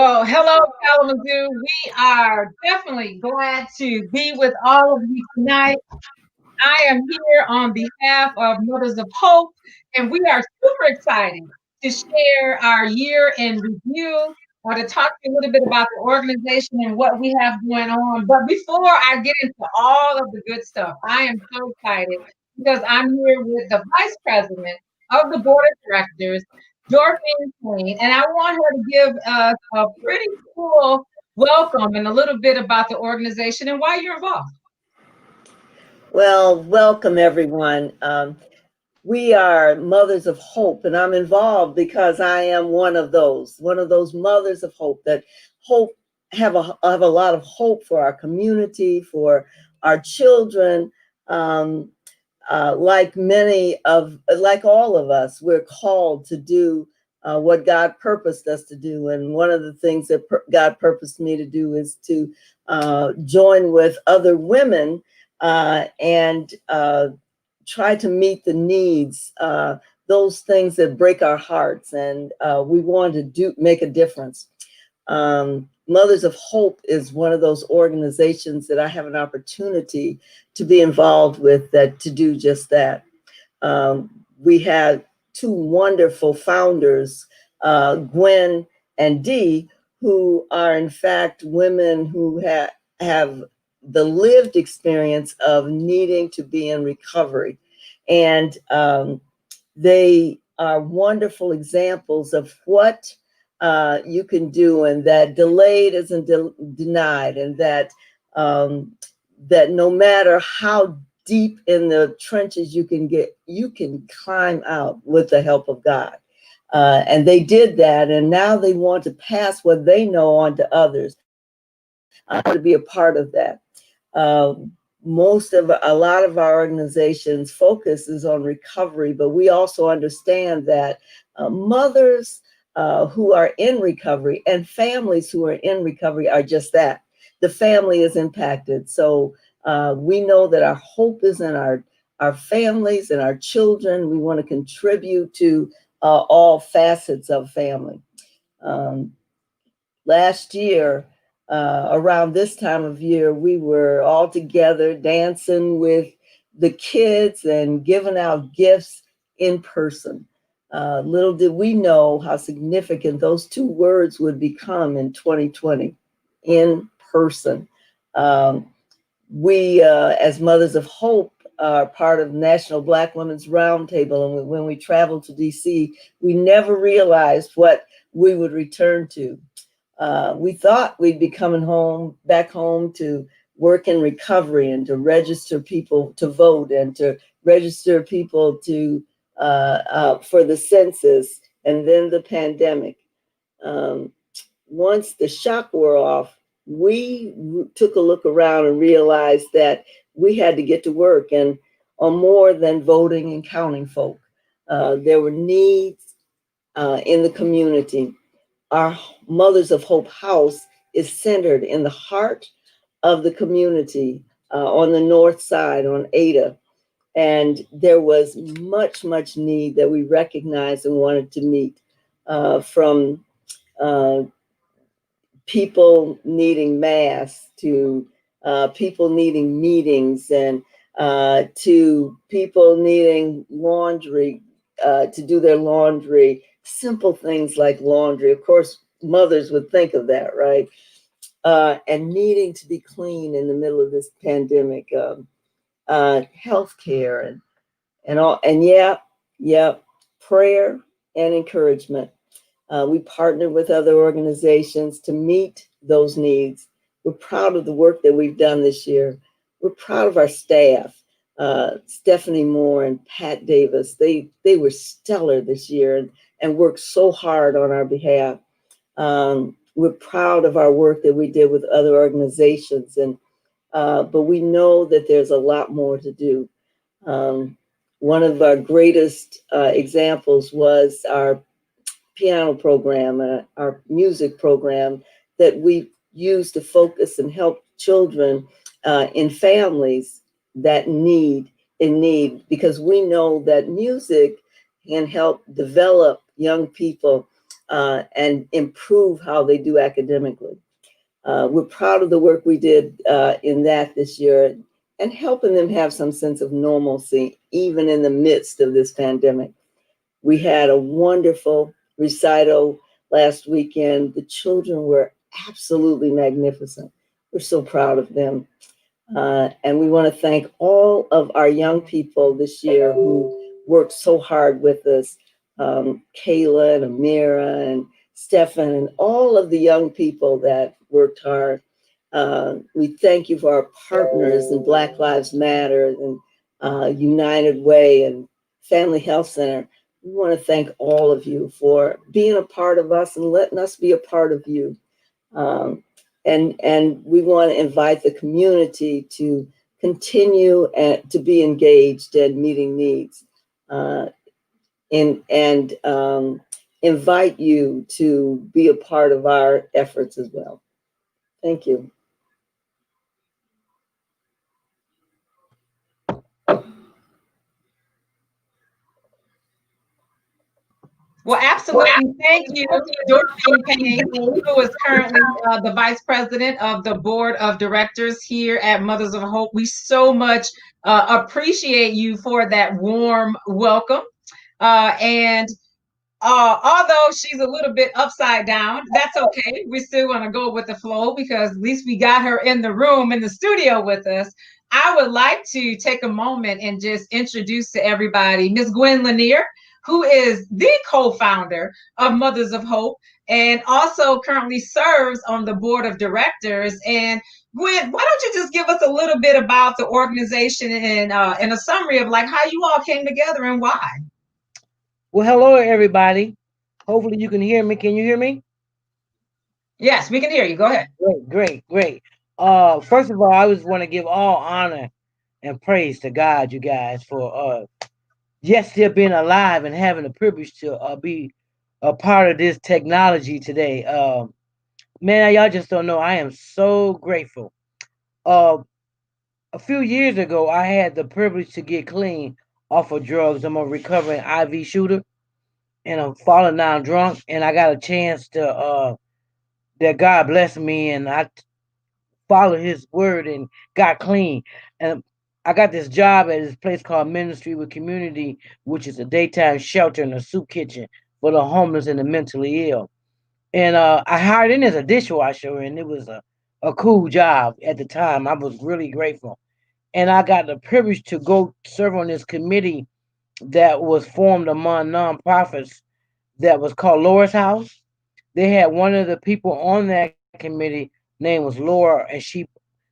Well, hello, Kalamazoo. We are definitely glad to be with all of you tonight. I am here on behalf of Mothers of Hope, and we are super excited to share our year in review or to talk to you a little bit about the organization and what we have going on. But before I get into all of the good stuff, I am so excited because I'm here with the Vice President of the Board of Directors, Dorothy Queen, and I want her to give us a pretty cool welcome and a little bit about the organization and why you're involved. Well, welcome everyone. We are Mothers of Hope, and I'm involved because I am one of those mothers of hope that hope have a lot of hope for our community, for our children. Um, like all of us, we're called to do what God purposed us to do. And one of the things that God purposed me to do is to join with other women and try to meet the needs, those things that break our hearts, and we want to make a difference. Mothers of Hope is one of those organizations that I have an opportunity to be involved with that to do just that. We had two wonderful founders, Gwen and Dee, who are in fact women who have the lived experience of needing to be in recovery. And they are wonderful examples of what you can do, and that delayed isn't denied, and that no matter how deep in the trenches you can get, you can climb out with the help of God. And they did that, and now they want to pass what they know on to others. To be a part of that. Uh, a lot of our organizations focus is on recovery, but we also understand that mothers who are in recovery and families who are in recovery are just that. The family is impacted. So we know that our hope is in our families and our children. We want to contribute to all facets of family. Um, Last year, around this time of year, we were all together dancing with the kids and giving out gifts in person. Little did we know how significant those two words would become in 2020, in person. Um, we, as Mothers of Hope, are part of National Black Women's Roundtable. And when we traveled to DC, we never realized what we would return to. We thought we'd be coming back home to work in recovery and to register people to vote and to register people to for the census, and then the pandemic. Um, Once the shock wore off, we took a look around and realized that we had to get to work and on more than voting and counting folk. There were needs in the community. Our Mothers of Hope House is centered in the heart of the community on the north side on Ada. And there was much need that we recognized and wanted to meet, from uh, people needing masks to people needing meetings, and to people needing laundry, to do their laundry, simple things like laundry. Of course, mothers would think of that, right? And needing to be clean in the middle of this pandemic, healthcare and all, and yeah, prayer and encouragement. We partner with other organizations to meet those needs. We're proud of the work that we've done this year. We're proud of our staff, Stephanie Moore and Pat Davis. They were stellar this year and worked so hard on our behalf. We're proud of our work that we did with other organizations, but we know that there's a lot more to do. Um, One of our greatest examples was our piano program, our music program that we use to focus and help children in families that in need, because we know that music can help develop young people and improve how they do academically. We're proud of the work we did in that this year and helping them have some sense of normalcy, even in the midst of this pandemic. We had a wonderful recital last weekend. The children were absolutely magnificent. We're so proud of them. And we want to thank all of our young people this year who worked so hard with us. Kayla and Amira and Stefan and all of the young people that worked hard. We thank you for our partners in Black Lives Matter and United Way and Family Health Center. We want to thank all of you for being a part of us and letting us be a part of you. And we want to invite the community to continue to be engaged in meeting needs, and invite you to be a part of our efforts as well. Thank you. Well, absolutely. Thank you, Dorothy Payne, who is currently the Vice President of the Board of Directors here at Mothers of Hope. We so much appreciate you for that warm welcome. And although she's a little bit upside down, that's okay. We still want to go with the flow because at least we got her in the room, in the studio with us. I would like to take a moment and just introduce to everybody Ms. Gwen Lanier, who is the co-founder of Mothers of Hope and also currently serves on the board of directors. And Gwen, why don't you just give us a little bit about the organization and a summary of like how you all came together and why? Well, hello, everybody. Hopefully you can hear me. Can you hear me? Yes, we can hear you. Go ahead. Great, great, great. First of all, I just want to give all honor and praise to God, you guys, for yes, still being alive and having the privilege to be a part of this technology today. Man, y'all just don't know. I am so grateful. Uh, a few years ago, I had the privilege to get clean off of drugs. I'm a recovering IV shooter, and I'm falling down drunk, and I got a chance to that God blessed me, and I followed His word and got clean. And I got this job at this place called Ministry with Community, which is a daytime shelter and a soup kitchen for the homeless and the mentally ill. And I hired in as a dishwasher, and it was a cool job at the time. I was really grateful. And I got the privilege to go serve on this committee that was formed among nonprofits that was called Laura's House. They had one of the people on that committee name was Laura, and she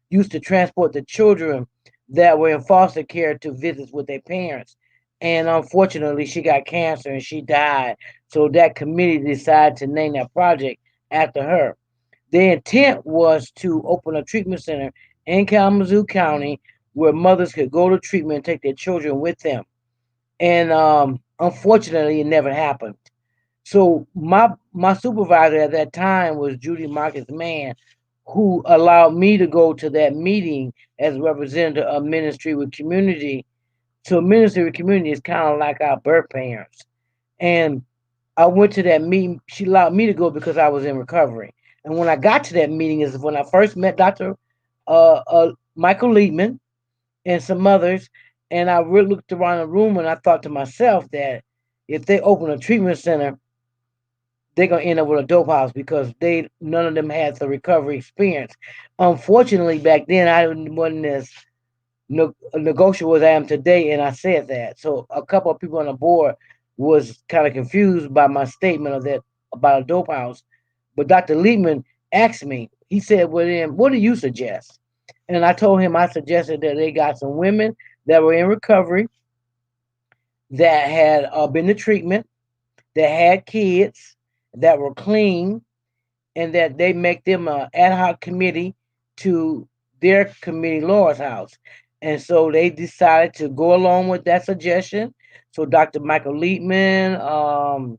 used to transport the children that were in foster care to visits with their parents. And unfortunately, she got cancer and she died. So that committee decided to name that project after her. The intent was to open a treatment center in Kalamazoo County where mothers could go to treatment and take their children with them. And unfortunately, it never happened. So my supervisor at that time was Judy Marcus Mann, who allowed me to go to that meeting as representative of Ministry with Community. So Ministry with Community is kind of like our birth parents. And I went to that meeting. She allowed me to go because I was in recovery. And when I got to that meeting is when I first met Dr. Michael Liebman and some others. And I really looked around the room and I thought to myself that if they open a treatment center, they're gonna end up with a dope house because they none of them had the recovery experience. Unfortunately, back then I wasn't as negotiable as I am today, and I said that. So a couple of people on the board was kind of confused by my statement of that about a dope house. But Dr. Liebman asked me. He said, "Well, then, what do you suggest?" And I told him I suggested that they got some women that were in recovery that had been to treatment, that had kids, that were clean, and that they make them an ad hoc committee to their committee Laura's house. And so they decided to go along with that suggestion. So Dr. Michael Liebman,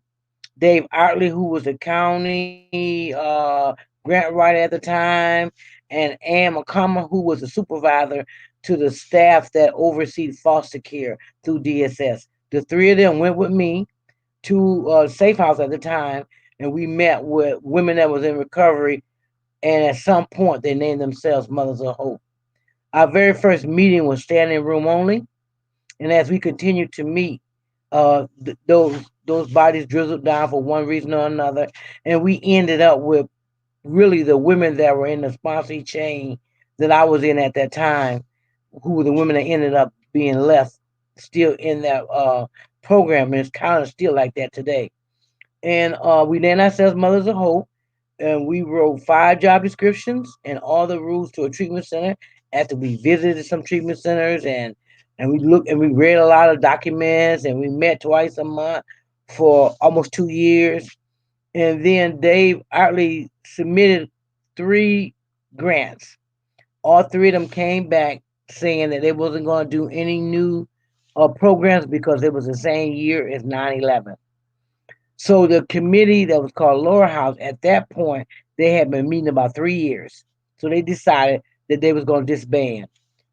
Dave Artley, who was the county grant writer at the time, and Ann McComber, who was the supervisor to the staff that oversees foster care through DSS. The three of them went with me to Safe House at the time and we met with women that was in recovery, and at some point they named themselves Mothers of Hope. Our very first meeting was standing room only, and as we continued to meet, those bodies drizzled down for one reason or another, and we ended up with really the women that were in the sponsoring chain that I was in at that time, who were the women that ended up being left still in that program, and it's kind of still like that today. And we named ourselves Mothers of Hope, and we wrote 5 job descriptions and all the rules to a treatment center after we visited some treatment centers, and we looked and we read a lot of documents, and we met twice a month for almost 2 years. And then Dave Artley submitted 3 grants. All 3 of them came back saying that they wasn't going to do any new programs because it was the same year as 9/11. So the committee that was called Lower House at that point, they had been meeting about 3 years. So they decided that they was going to disband.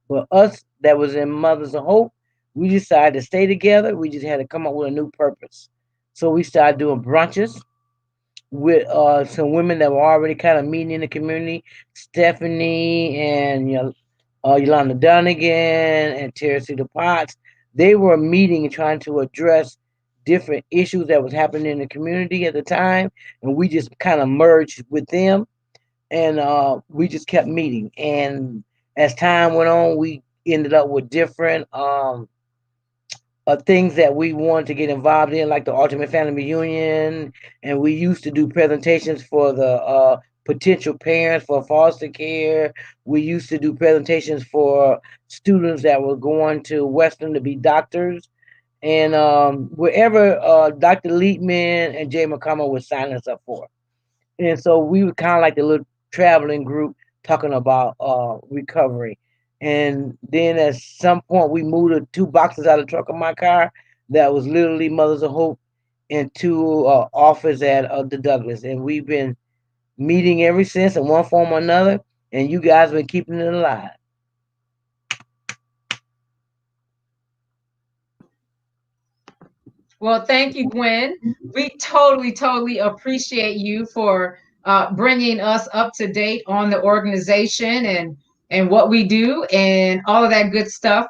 But us that was in Mothers of Hope, we decided to stay together. We just had to come up with a new purpose. So we started doing brunches with some women that were already kind of meeting in the community, Stephanie and Yolanda Dunnigan and Teresita Potts. They were meeting and trying to address different issues that was happening in the community at the time, and we just kind of merged with them, and we just kept meeting. And as time went on, we ended up with different things that we wanted to get involved in, like the Ultimate Family Reunion, and we used to do presentations for the potential parents for foster care. We used to do presentations for students that were going to Western to be doctors, and wherever Dr. Leitman and Jay McConnell would sign us up for. And so we were kind of like the little traveling group talking about recovery. And then at some point, we moved 2 boxes out of the truck of my car that was literally Mothers of Hope into office at the Douglas. And we've been meeting ever since in one form or another. And you guys been keeping it alive. Well, thank you, Gwen. We totally appreciate you for bringing us up to date on the organization and what we do and all of that good stuff.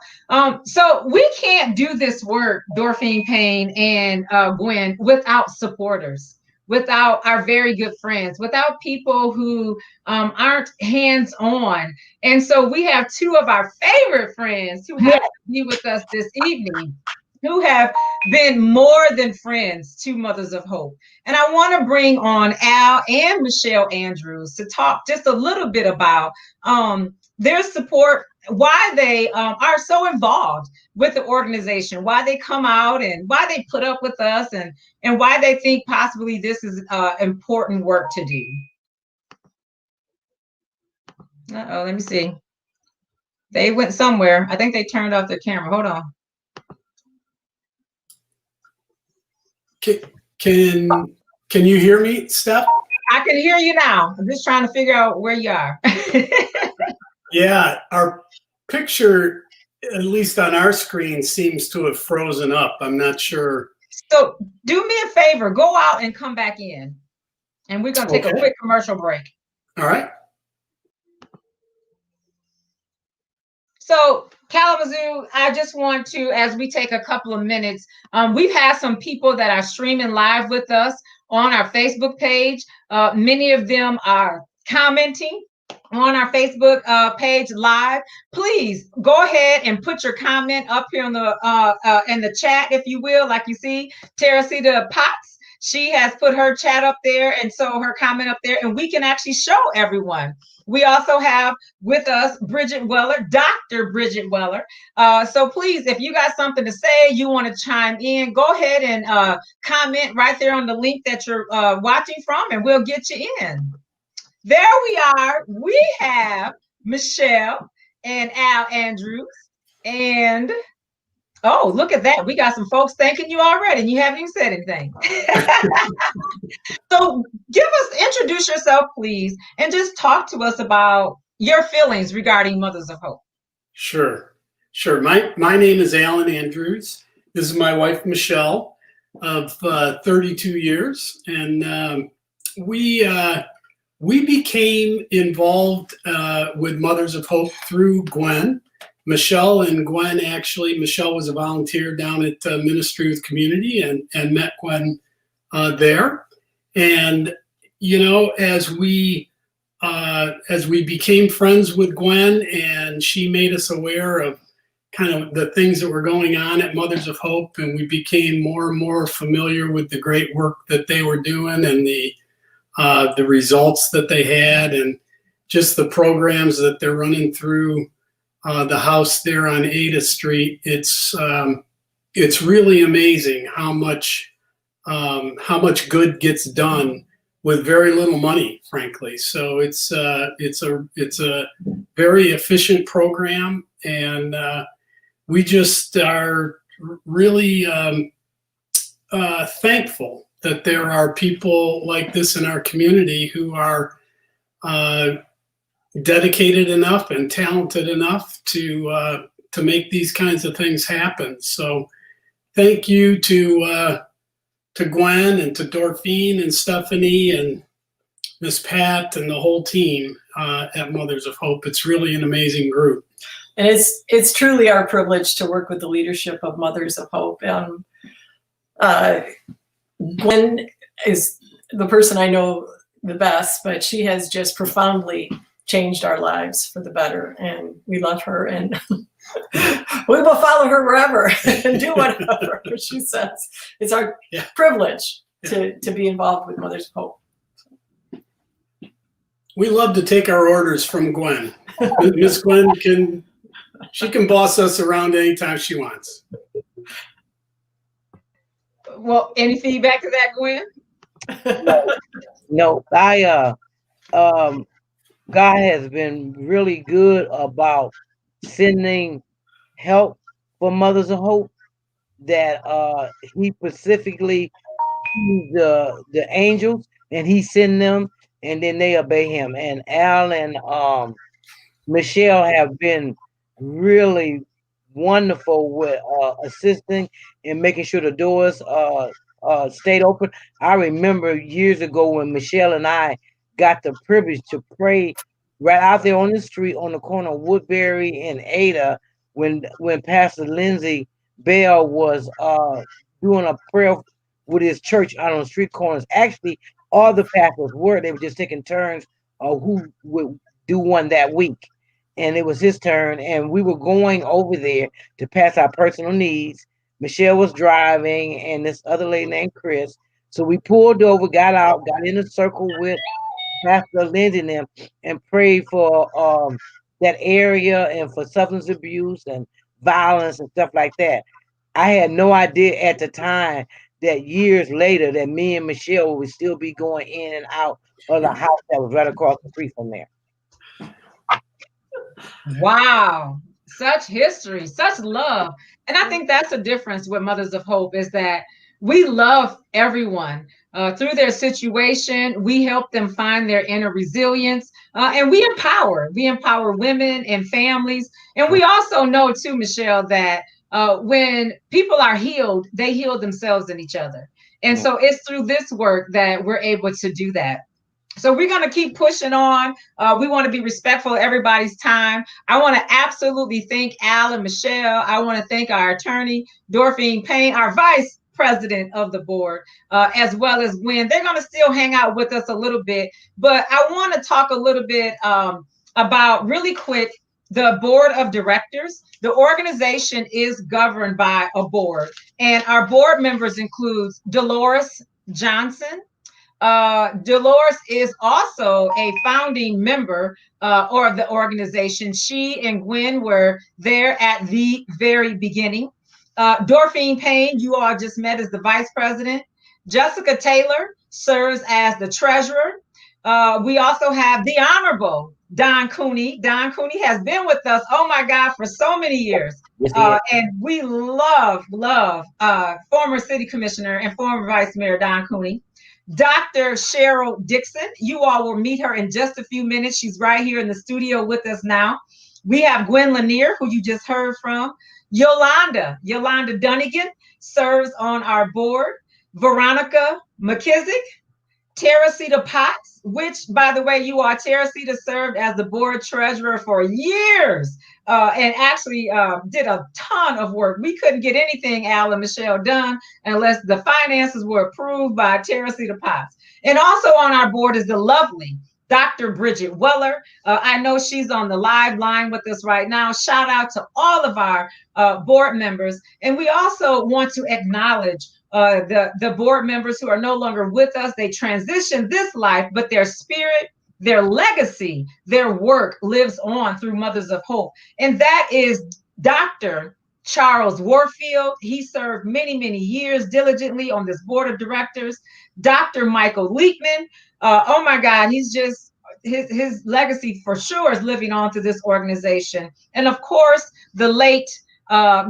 So we can't do this work, Dorfine Payne and Gwen, without supporters, without our very good friends, without people who aren't hands-on. And so we have 2 of our favorite friends who have to be with us this evening, who have been more than friends to Mothers of Hope. And I want to bring on Al and Michelle Andrews to talk just a little bit about their support, why they are so involved with the organization, why they come out and why they put up with us, and why they think possibly this is important work to do. Uh-oh, let me see. They went somewhere. I think they turned off their camera. Hold on. Can you hear me, Steph? I can hear you now. I'm just trying to figure out where you are. Yeah, our picture, at least on our screen, seems to have frozen up. I'm not sure. So do me a favor, go out and come back in. And we're going to take a quick commercial break. All right. So Kalamazoo, I just want to, as we take a couple of minutes, we've had some people that are streaming live with us on our Facebook page. Many of them are commenting on our Facebook page live. Please go ahead and put your comment up here on the in the chat, if you will. Like you see, Teresita Potts, she has put her chat up there, and so her comment up there, and we can actually show everyone. We also have with us Bridget Weller, Dr. Bridget Weller. So please, if you got something to say, you want to chime in, go ahead and comment right there on the link that you're watching from, and we'll get you in. There we are. We have Michelle and Al Andrews. And oh, look at that. We got some folks thanking you already, and you haven't even said anything. So introduce yourself, please, and just talk to us about your feelings regarding Mothers of Hope. Sure. My name is Alan Andrews. This is my wife, Michelle. of 32 years, and we became involved with Mothers of Hope through Gwen. Michelle and Gwen, actually, Michelle was a volunteer down at Ministry with Community and met Gwen there. And, you know, as we became friends with Gwen and she made us aware of kind of the things that were going on at Mothers of Hope, and we became more and more familiar with the great work that they were doing and the results that they had, and just the programs that they're running through the house there on Ada Street. It's really amazing how much good gets done with very little money, frankly. So it's a very efficient program, and we just are really thankful that there are people like this in our community who are dedicated enough and talented enough to make these kinds of things happen. So thank you to Gwen and to Dorfine and Stephanie and Miss Pat and the whole team at Mothers of Hope. It's really an amazing group. And it's truly our privilege to work with the leadership of Mothers of Hope. Gwen is the person I know the best, but she has just profoundly changed our lives for the better, and we love her, and we will follow her wherever and do whatever she says. It's our privilege to be involved with Mothers of Hope. We love to take our orders from Gwen. Miss Gwen can boss us around anytime she wants. Well, any feedback to that, Gwen? No, God has been really good about sending help for Mothers of Hope. That He specifically the angels, and He send them, and then they obey Him. And Al and Michelle have been really wonderful with assisting and making sure the doors stayed open. I remember years ago when Michelle and I got the privilege to pray right out there on the street on the corner of Woodbury and Ada when Pastor Lindsey Bell was doing a prayer with his church out on the street corners. Actually, all the pastors were. They were just taking turns of who would do one that week. And it was his turn, and we were going over there to pass our personal needs. Michelle was driving, and this other lady named Chris. So we pulled over, got out, got in a circle with Pastor Lindsay and them, and prayed for that area and for substance abuse and violence and stuff like that. I had no idea at the time that years later that me and Michelle would still be going in and out of the house that was right across the street from there. Wow, such history, such love. And I think that's the difference with Mothers of Hope, is that we love everyone through their situation. We help them find their inner resilience, and we empower women and families. And we also know too, Michelle, that when people are healed, they heal themselves and each other. And so it's through this work that we're able to do that. So we're going to keep pushing on. We want to be respectful of everybody's time. I want to absolutely thank Al and Michelle. I want to thank our attorney, Dorfine Payne, our vice president of the board, as well as Gwen. They're going to still hang out with us a little bit, but I want to talk a little bit about, really quick, the board of directors. The organization is governed by a board, and our board members includes Dolores Johnson. Dolores is also a founding member of the organization. She and Gwen were there at the very beginning. Dorfine Payne, you all just met, as the vice president. Jessica Taylor serves as the treasurer. We also have the Honorable Don Cooney. Don Cooney has been with us, oh my God, for so many years. And we love former city commissioner and former vice mayor Don Cooney. Dr. Cheryl Dixon, you all will meet her in just a few minutes. She's right here in the studio with us now. We have Gwen Lanier, who you just heard from. Yolanda Dunnigan serves on our board. Veronica McKissick, Teresita Potts, which, by the way, you are Teresita served as the board treasurer for years and actually did a ton of work. We couldn't get anything, Al and Michelle, done unless the finances were approved by Teresita Potts. And also on our board is the lovely Dr. Bridget Weller. I know she's on the live line with us right now. Shout out to all of our board members. And we also want to acknowledge the board members who are no longer with us. They transitioned this life, but their spirit, their legacy, their work lives on through Mothers of Hope. And that is Dr. Charles Warfield. He served many, many years diligently on this board of directors. Dr. Michael Leekman. Oh my God, he's just, his legacy for sure is living on through this organization. And of course, the late,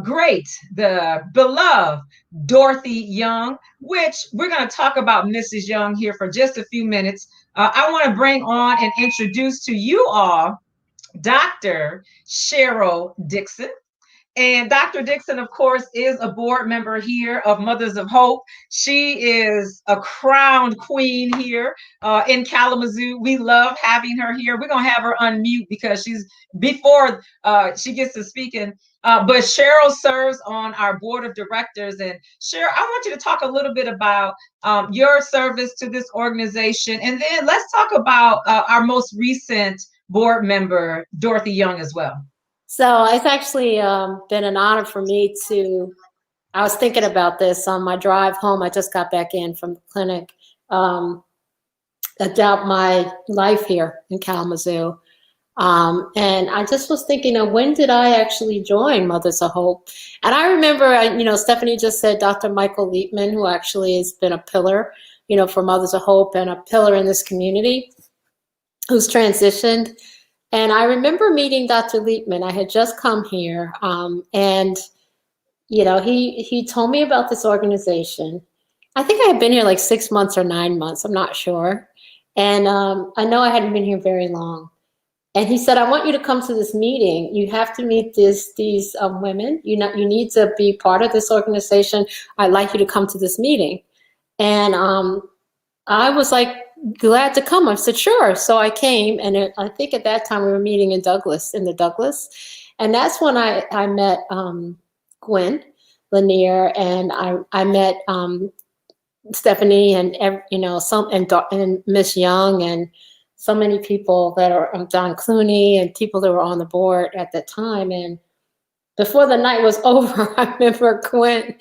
great, the beloved Dorothy Young, which we're going to talk about Mrs. Young here for just a few minutes. I want to bring on and introduce to you all Dr. Cheryl Dixon. And Dr. Dixon, of course, is a board member here of Mothers of Hope. She is a crowned queen here in Kalamazoo. We love having her here. We're going to have her unmute because she's, before she gets to speaking, but Cheryl serves on our board of directors. And Cheryl, I want you to talk a little bit about your service to this organization. And then let's talk about our most recent board member, Dorothy Young, as well. So it's actually been an honor for me to, I was thinking about this on my drive home. I just got back in from the clinic, about my life here in Kalamazoo. And I just was thinking of when did I actually join Mothers of Hope? And I remember, you know, Stephanie just said Dr. Michael Leekman, who actually has been a pillar, you know, for Mothers of Hope and a pillar in this community, who's transitioned. And I remember meeting Dr. Leekman. I had just come here, and you know, he told me about this organization. I think I had been here like 6 months or 9 months. I'm not sure. And I know I hadn't been here very long. And he said, I want you to come to this meeting. You have to meet these women. You need to be part of this organization. I'd like you to come to this meeting. And I was like, glad to come. I said, sure. So I came, and I think at that time we were meeting in the Douglas. And that's when I met Gwen Lanier, and I met Stephanie and, you know, and Miss Young, and so many people that are Don Clooney and people that were on the board at that time. And before the night was over, I remember Gwen,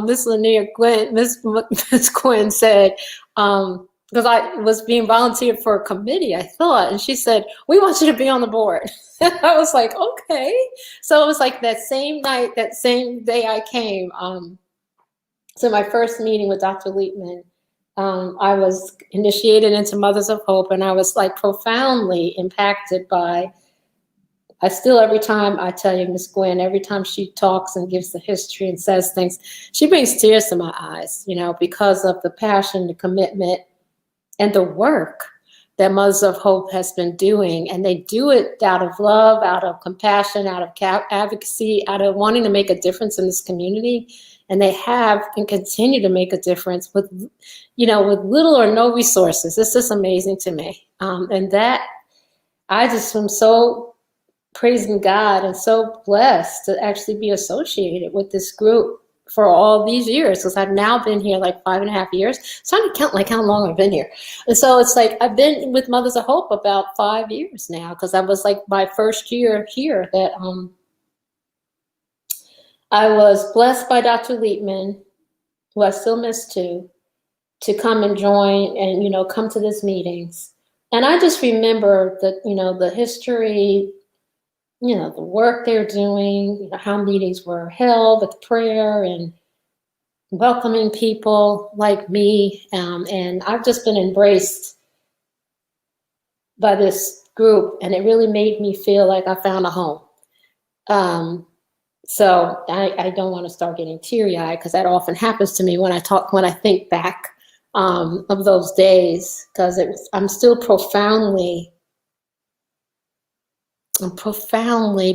Miss Lanier, Miss Gwen said, because I was being volunteered for a committee, I thought, and she said, we want you to be on the board. I was like, okay. So it was like that same night, that same day I came. So my first meeting with Dr. Leekman, I was initiated into Mothers of Hope, and I was like profoundly impacted by, I still, every time I tell you, Miss Gwen, every time she talks and gives the history and says things, she brings tears to my eyes, you know, because of the passion, the commitment, and the work that Mothers of Hope has been doing. And they do it out of love, out of compassion, out of advocacy, out of wanting to make a difference in this community. And they have and continue to make a difference with, you know, with little or no resources. It's just amazing to me. And that, I just am so praising God and so blessed to actually be associated with this group for all these years, because I've now been here like 5.5 years. It's trying to count like how long I've been here. And so it's like I've been with Mothers of Hope about 5 years now, because I was like my first year here that I was blessed by Dr. Leekman, who I still miss to come and join and, you know, come to these meetings. And I just remember that, you know, the history, you know, the work they're doing, you know, how meetings were held with prayer and welcoming people like me. And I've just been embraced by this group, and it really made me feel like I found a home. So I don't want to start getting teary-eyed, because that often happens to me when I think back of those days, because I'm still profoundly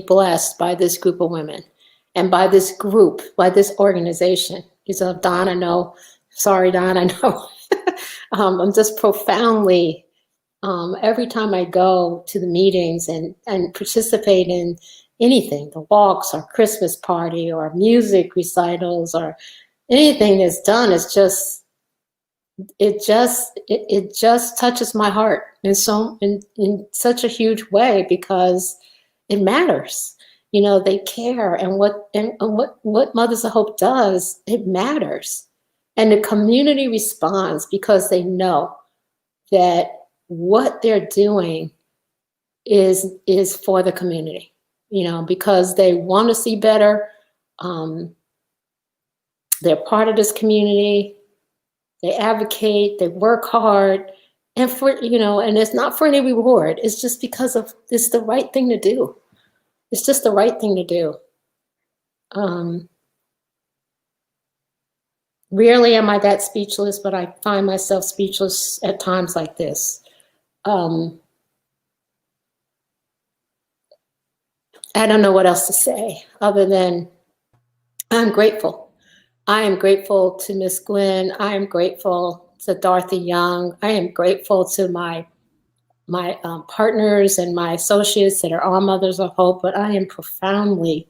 blessed by this group of women and by this group, by this organization. So Donna know Sorry, Don, I know. I'm just profoundly, every time I go to the meetings and participate in anything, the walks or Christmas party or music recitals or anything that's done, it's just, it just touches my heart in such a huge way, because it matters. You know, they care, and what Mothers of Hope does, it matters. And the community responds because they know that what they're doing is for the community, you know, because they want to see better. They're part of this community. They advocate, they work hard, and and it's not for any reward. It's just because it's the right thing to do. It's just the right thing to do. Rarely am I that speechless, but I find myself speechless at times like this. I don't know what else to say other than I'm grateful. I am grateful to Miss Gwen. I am grateful to Dorothy Young. I am grateful to my partners and my associates that are all Mothers of Hope, but I am profoundly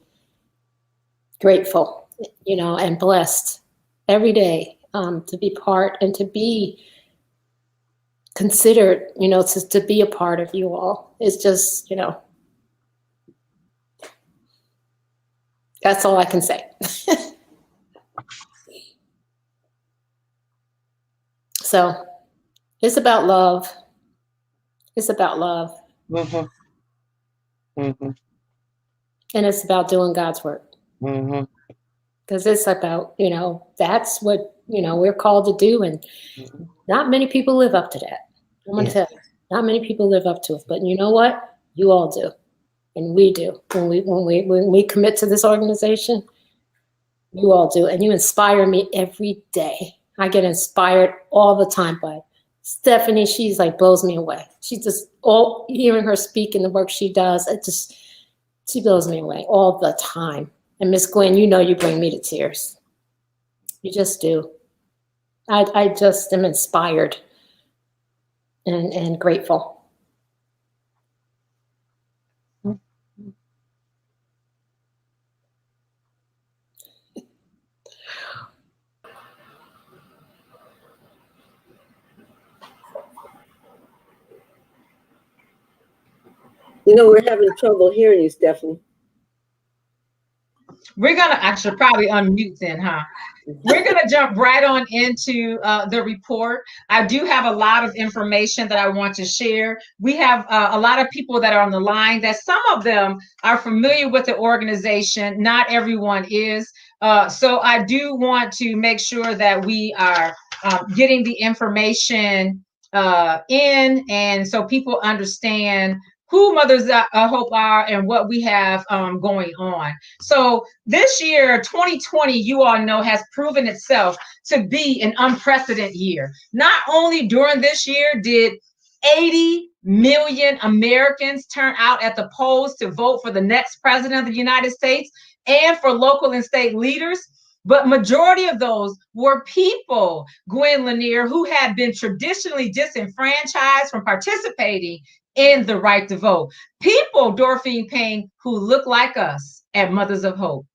grateful, you know, and blessed every day to be part and to be considered, you know, to be a part of you all. It's just, you know, that's all I can say. So it's about love. It's about love. Mm-hmm. Mm-hmm. And it's about doing God's work. Mm-hmm. Because it's about, you know, that's what, you know, we're called to do. And not many people live up to that. I'm going to tell you, not many people live up to it. But you know what? You all do. And we do. When we commit to this organization, you all do. And you inspire me every day. I get inspired all the time by Stephanie. She's like, blows me away. She just, hearing her speak and the work she does, she blows me away all the time. And Miss Gwen, you know, you bring me to tears. You just do. I just am inspired and grateful. You know, we're having trouble hearing you, Stephanie. We're going to actually probably unmute then, huh? We're going to jump right on into the report. I do have a lot of information that I want to share. We have a lot of people that are on the line, that some of them are familiar with the organization. Not everyone is. So I do want to make sure that we are getting the information in, and so people understand who Mothers of Hope are and what we have going on. So this year, 2020, you all know, has proven itself to be an unprecedented year. Not only during this year did 80 million Americans turn out at the polls to vote for the next president of the United States and for local and state leaders, but majority of those were people, Gwen Lanier, who had been traditionally disenfranchised from participating in the right to vote. People, Dorothy Payne, who look like us at Mothers of Hope.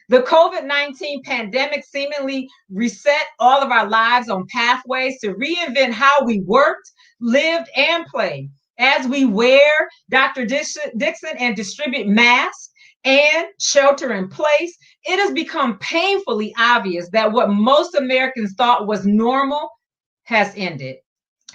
The COVID-19 pandemic seemingly reset all of our lives on pathways to reinvent how we worked, lived, and played. As we wear Dr. Dixon and distribute masks and shelter in place, it has become painfully obvious that what most Americans thought was normal has ended.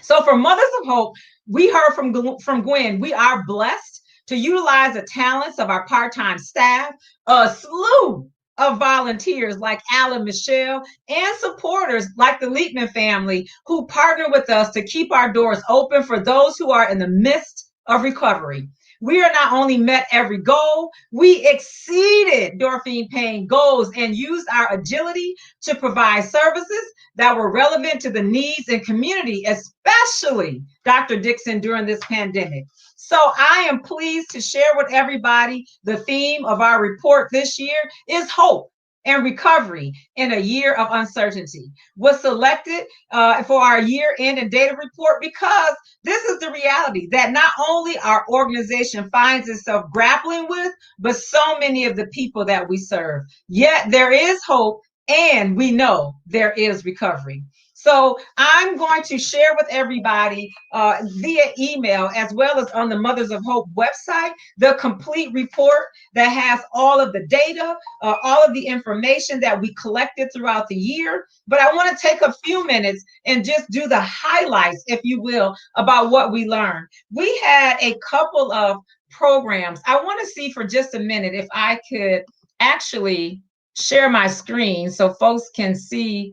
So for Mothers of Hope, we heard from Gwen, we are blessed to utilize the talents of our part-time staff, a slew of volunteers like Alan Michelle, and supporters like the Liebman family, who partner with us to keep our doors open for those who are in the midst of recovery. We are not only met every goal, we exceeded Dorothy Payne goals and used our agility to provide services that were relevant to the needs and community, especially Dr. Dixon during this pandemic. So I am pleased to share with everybody the theme of our report this year is hope and recovery in a year of uncertainty was selected for our year-end and data report because this is the reality that not only our organization finds itself grappling with, but so many of the people that we serve. Yet there is hope, and we know there is recovery. So I'm going to share with everybody via email, as well as on the Mothers of Hope website, the complete report that has all of the data, all of the information that we collected throughout the year. But I want to take a few minutes and just do the highlights, if you will, about what we learned. We had a couple of programs. I want to see for just a minute if I could actually share my screen so folks can see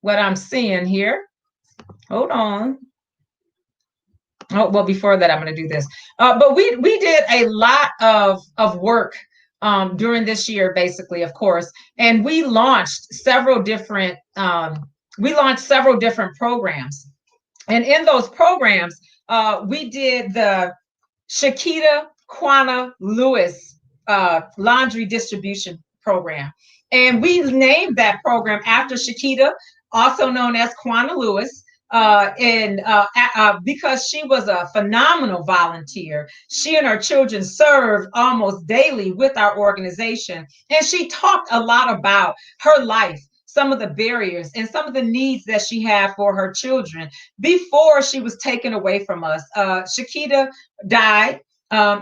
what I'm seeing here. Hold on. Oh, well, before that, I'm going to do this. But we did a lot of work during this year, basically, of course, and we launched several different programs. And in those programs, we did the Shakita Quana Lewis laundry distribution program. And we named that program after Shakita, also known as Quana Lewis, because she was a phenomenal volunteer. She and her children served almost daily with our organization. And she talked a lot about her life, some of the barriers and some of the needs that she had for her children before she was taken away from us. Shakita died.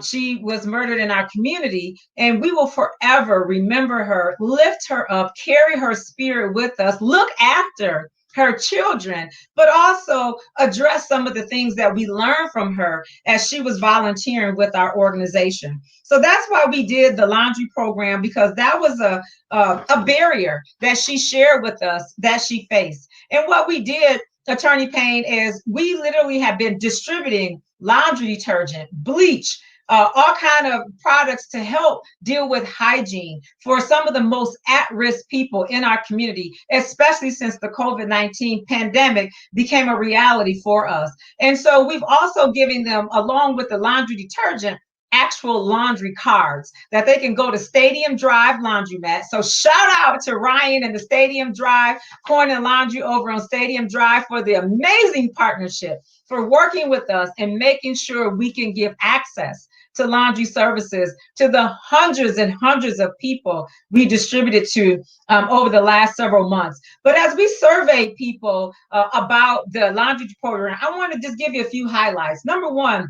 She was murdered in our community, and we will forever remember her, lift her up, carry her spirit with us, look after her children, but also address some of the things that we learned from her as she was volunteering with our organization. So that's why we did the laundry program, because that was a barrier that she shared with us that she faced. And what we did, Attorney Payne, is we literally have been distributing laundry detergent, bleach, all kind of products to help deal with hygiene for some of the most at-risk people in our community, especially since the COVID-19 pandemic became a reality for us. And so we've also given them, along with the laundry detergent, actual laundry cards that they can go to Stadium Drive Laundromat. So shout out to Ryan and the Stadium Drive Coin and Laundry over on Stadium Drive for the amazing partnership, for working with us and making sure we can give access to laundry services to the hundreds and hundreds of people we distributed to over the last several months. But as we surveyed people about the laundry program, I want to just give you a few highlights. Number one,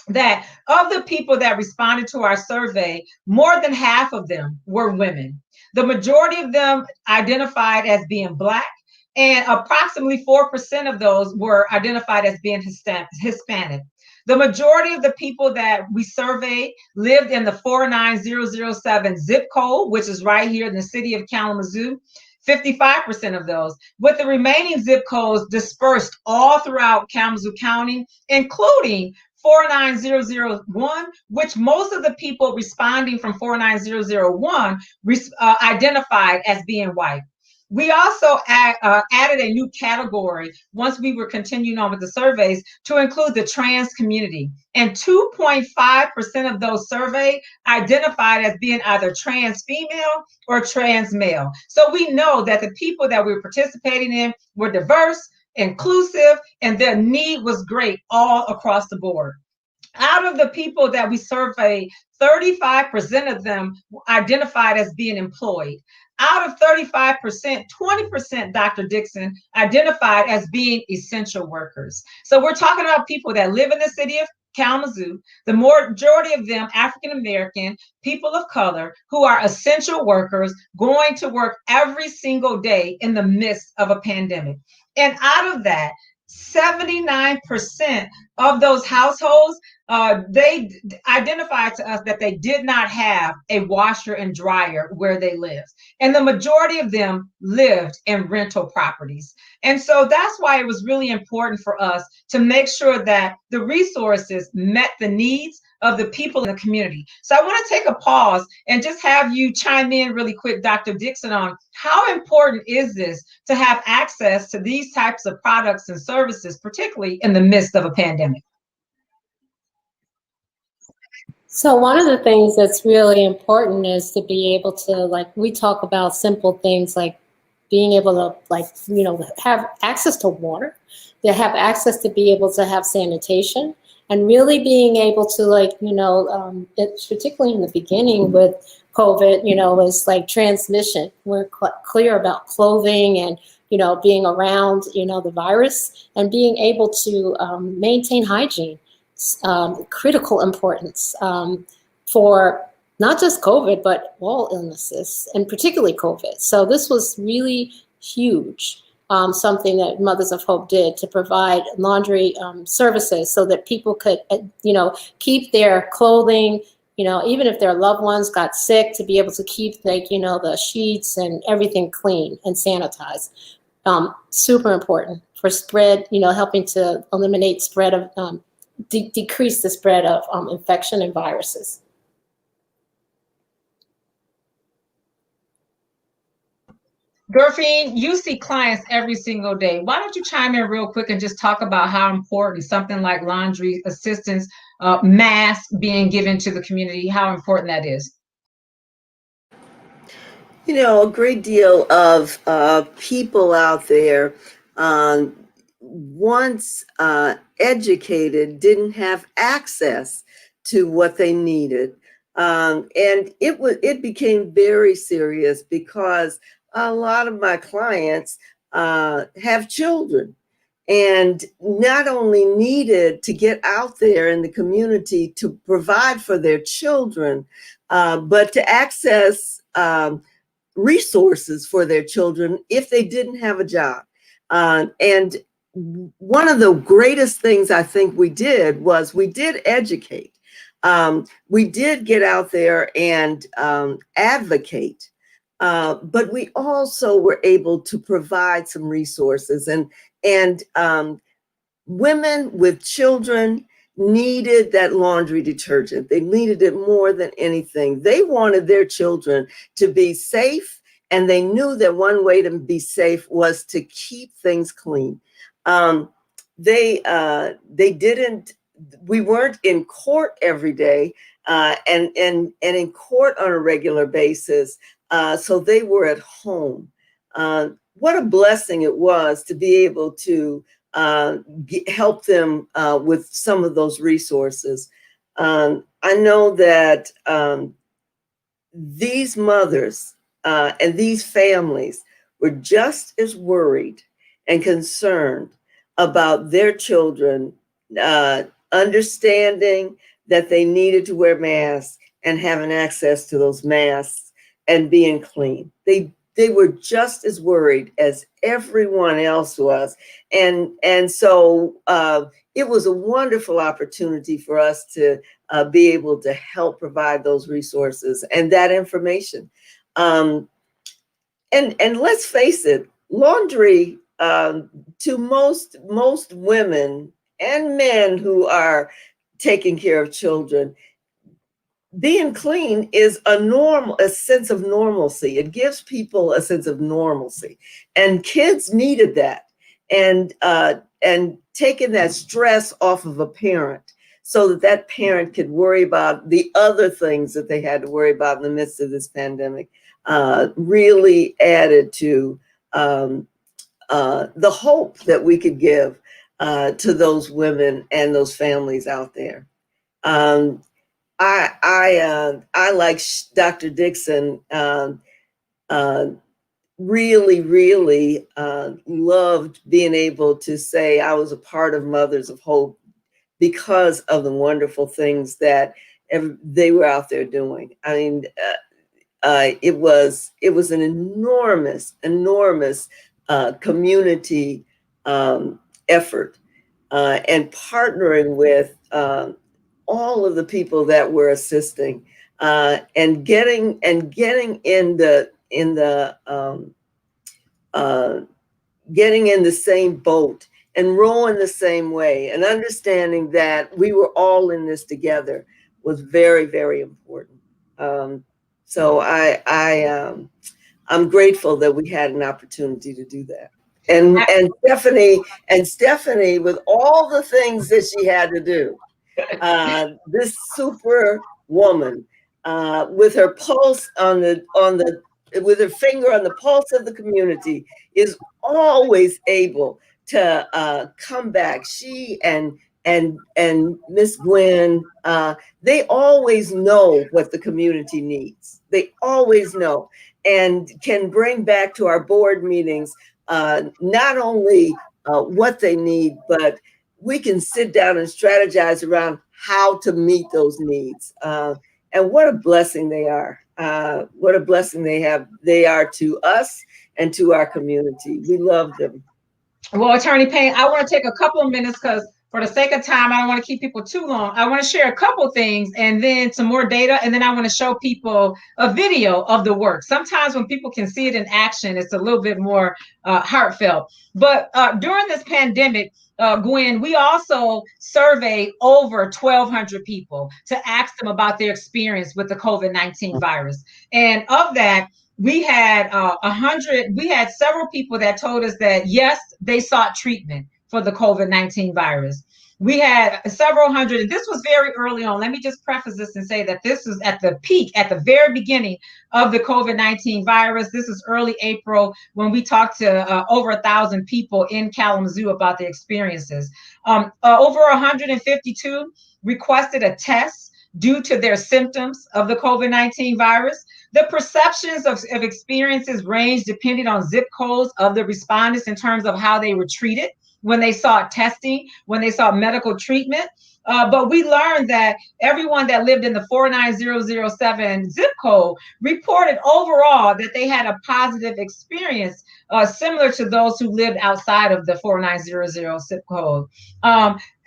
that of the people that responded to our survey, more than half of them were women. The majority of them identified as being Black, and approximately 4% of those were identified as being Hispanic. The majority of the people that we surveyed lived in the 49007 zip code, which is right here in the city of Kalamazoo. 55% of those, with the remaining zip codes dispersed all throughout Kalamazoo County, including 49001, which most of the people responding from 49001 identified as being white. We also added a new category once we were continuing on with the surveys to include the trans community. And 2.5% of those surveyed identified as being either trans female or trans male. So we know that the people that we were participating in were diverse, inclusive, and their need was great all across the board. Out of the people that we surveyed, 35% of them identified as being employed. Out of 35%, 20%, Dr. Dixon, identified as being essential workers. So we're talking about people that live in the city of Kalamazoo, the majority of them African American, people of color, who are essential workers going to work every single day in the midst of a pandemic. And out of that, 79% of those households, they identified to us that they did not have a washer and dryer where they lived. And the majority of them lived in rental properties. And so that's why it was really important for us to make sure that the resources met the needs of the people in the community. So I want to take a pause and just have you chime in really quick, Dr. Dixon, on how important is this to have access to these types of products and services, particularly in the midst of a pandemic? So one of the things that's really important is to be able to, like, we talk about simple things like being able to, like, you know, have access to water, to have access to be able to have sanitation, and really being able to, like, you know, particularly in the beginning with COVID, you know, is like transmission. We're clear about clothing and, you know, being around, you know, the virus and being able to maintain hygiene. Critical importance for not just COVID, but all illnesses, and particularly COVID. So this was really huge, something that Mothers of Hope did to provide laundry services so that people could, you know, keep their clothing, you know, even if their loved ones got sick, to be able to keep, like, you know, the sheets and everything clean and sanitized. Super important for spread, you know, helping to eliminate spread of, decrease the spread of infection and viruses. Dorfine, you see clients every single day. Why don't you chime in real quick and just talk about how important something like laundry assistance, masks being given to the community, how important that is? You know, a great deal of people out there, once educated, didn't have access to what they needed. And it became very serious because a lot of my clients have children and not only needed to get out there in the community to provide for their children, but to access resources for their children if they didn't have a job. And one of the greatest things I think we did was we did educate. We did get out there and advocate, but we also were able to provide some resources. And women with children needed that laundry detergent. They needed it more than anything. They wanted their children to be safe, and they knew that one way to be safe was to keep things clean. They didn't. We weren't in court every day, and in court on a regular basis. So they were at home. What a blessing it was to be able to help them with some of those resources. I know that these mothers and these families were just as worried and concerned about their children understanding that they needed to wear masks and having access to those masks and being clean. They were just as worried as everyone else was. And so it was a wonderful opportunity for us to be able to help provide those resources and that information. And let's face it, laundry to most women and men who are taking care of children, being clean is a sense of normalcy. It gives people a sense of normalcy, and kids needed that, and taking that stress off of a parent so that that parent could worry about the other things that they had to worry about in the midst of this pandemic really added to the hope that we could give to those women and those families out there. I like Dr. Dixon, really loved being able to say I was a part of Mothers of Hope because of the wonderful things that they were out there doing. I mean, it was an enormous community effort, and partnering with all of the people that were assisting, and getting in the same boat and rowing the same way, and understanding that we were all in this together was very, very important. So I'm grateful that we had an opportunity to do that. And Stephanie, with all the things that she had to do, this super woman, with her pulse with her finger on the pulse of the community, is always able to come back. She and Miss Gwen, they always know what the community needs. They always know, and can bring back to our board meetings not only what they need, but we can sit down and strategize around how to meet those needs. And what a blessing they are. What a blessing they are to us and to our community. We love them. Well, Attorney Payne, I want to take a couple of minutes because for the sake of time, I don't want to keep people too long. I want to share a couple things and then some more data, and then I want to show people a video of the work. Sometimes when people can see it in action, it's a little bit more heartfelt. But during this pandemic, Gwen, we also surveyed over 1,200 people to ask them about their experience with the COVID-19 virus. And of that, we had we had several people that told us that, yes, they sought treatment for the COVID-19 virus. We had several hundred, and this was very early on. Let me just preface this and say that this was at the peak, at the very beginning of the COVID-19 virus. This is early April when we talked to over 1,000 people in Kalamazoo about their experiences. Over 152 requested a test due to their symptoms of the COVID-19 virus. The perceptions of experiences range depending on zip codes of the respondents in terms of how they were treated when they sought testing, when they sought medical treatment. But we learned that everyone that lived in the 49007 zip code reported overall that they had a positive experience similar to those who lived outside of the 4900 zip code.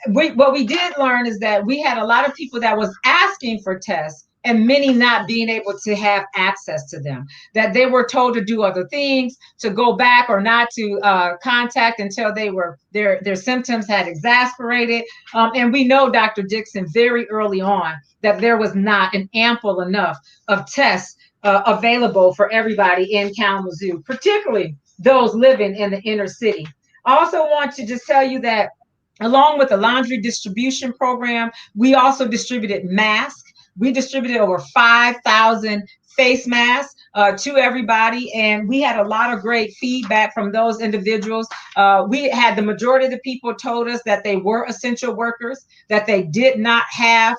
What we did learn is that we had a lot of people that was asking for tests and many not being able to have access to them, that they were told to do other things, to go back or not to contact until their symptoms had exasperated. And we know, Dr. Dixon, very early on that there was not an ample enough of tests available for everybody in Kalamazoo, particularly those living in the inner city. I also want to just tell you that along with the laundry distribution program, we also distributed masks. We distributed over 5,000 face masks to everybody, and we had a lot of great feedback from those individuals. We had the majority of the people told us that they were essential workers, that they did not have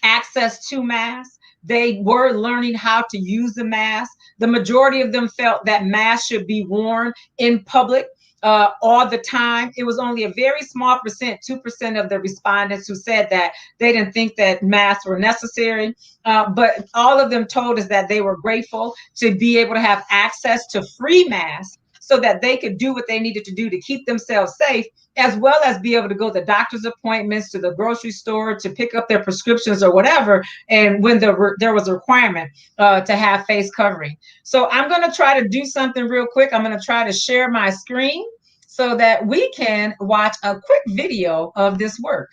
access to masks. They were learning how to use the mask. The majority of them felt that masks should be worn in public all the time. It was only a very small percent, 2% of the respondents who said that they didn't think that masks were necessary. But all of them told us that they were grateful to be able to have access to free masks so that they could do what they needed to do to keep themselves safe, as well as be able to go to doctor's appointments, to the grocery store, to pick up their prescriptions or whatever, and when there was a requirement to have face covering. So I'm going to try to do something real quick. I'm going to try to share my screen so that we can watch a quick video of this work.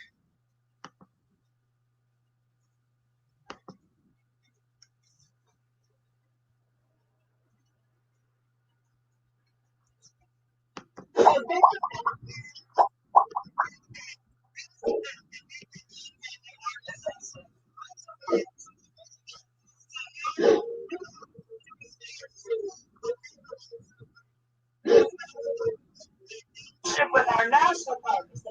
And with our national partners,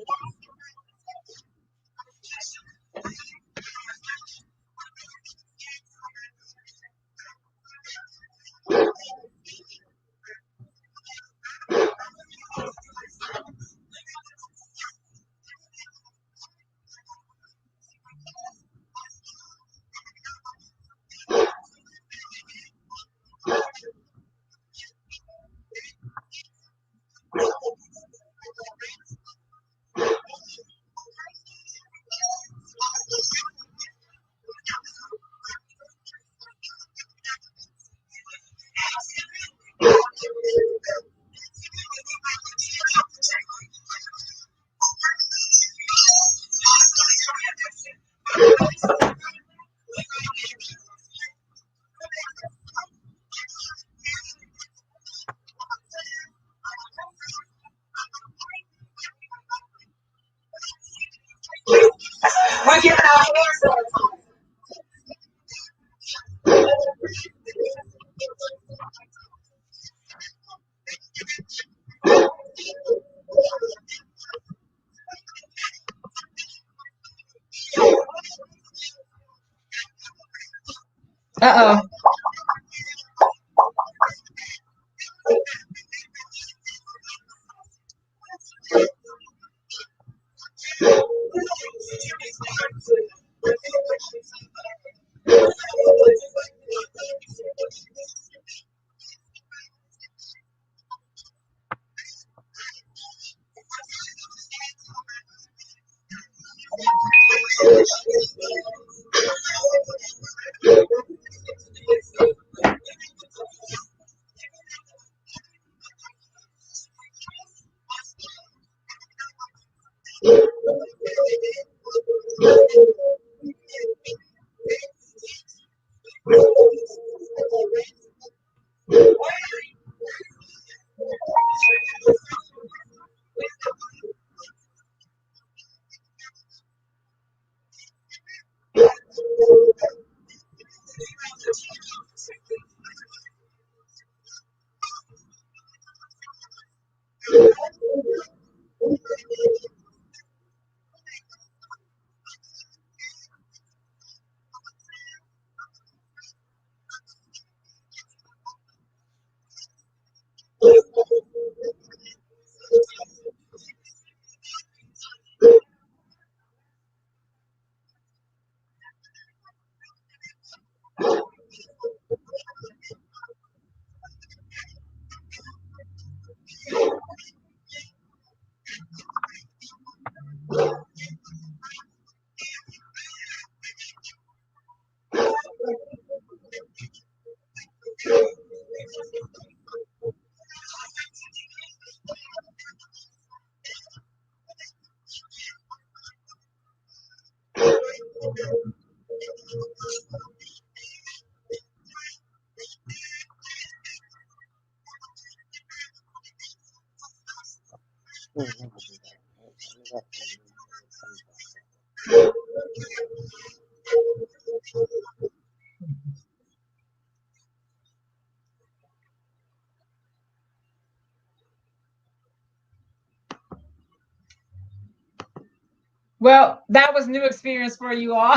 Well, that was new experience for you all.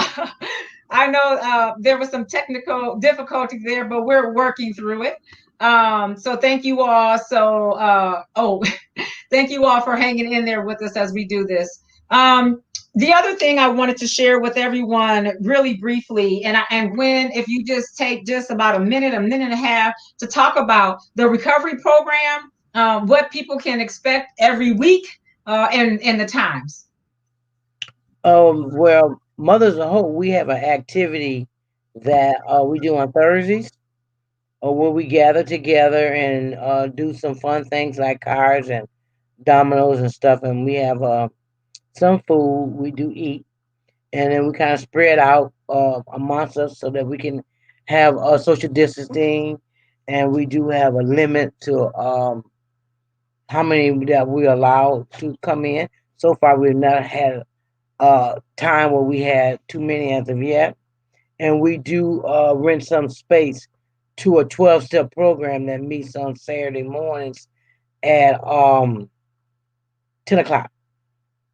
I know there was some technical difficulties there, but we're working through it. So thank you all. Thank you all for hanging in there with us as we do this. The other thing I wanted to share with everyone really briefly, and Gwen, if you just take just about a minute and a half to talk about the recovery program, what people can expect every week, and the times. Well, Mothers of Hope, we have an activity that we do on Thursdays, where we gather together and do some fun things like cards and dominoes and stuff. And we have some food we do eat, and then we kind of spread out amongst us so that we can have social distancing. And we do have a limit to how many that we allow to come in. So far, we've not had time where we had too many as of yet. And we do rent some space to a 12-step program that meets on Saturday mornings at 10 o'clock.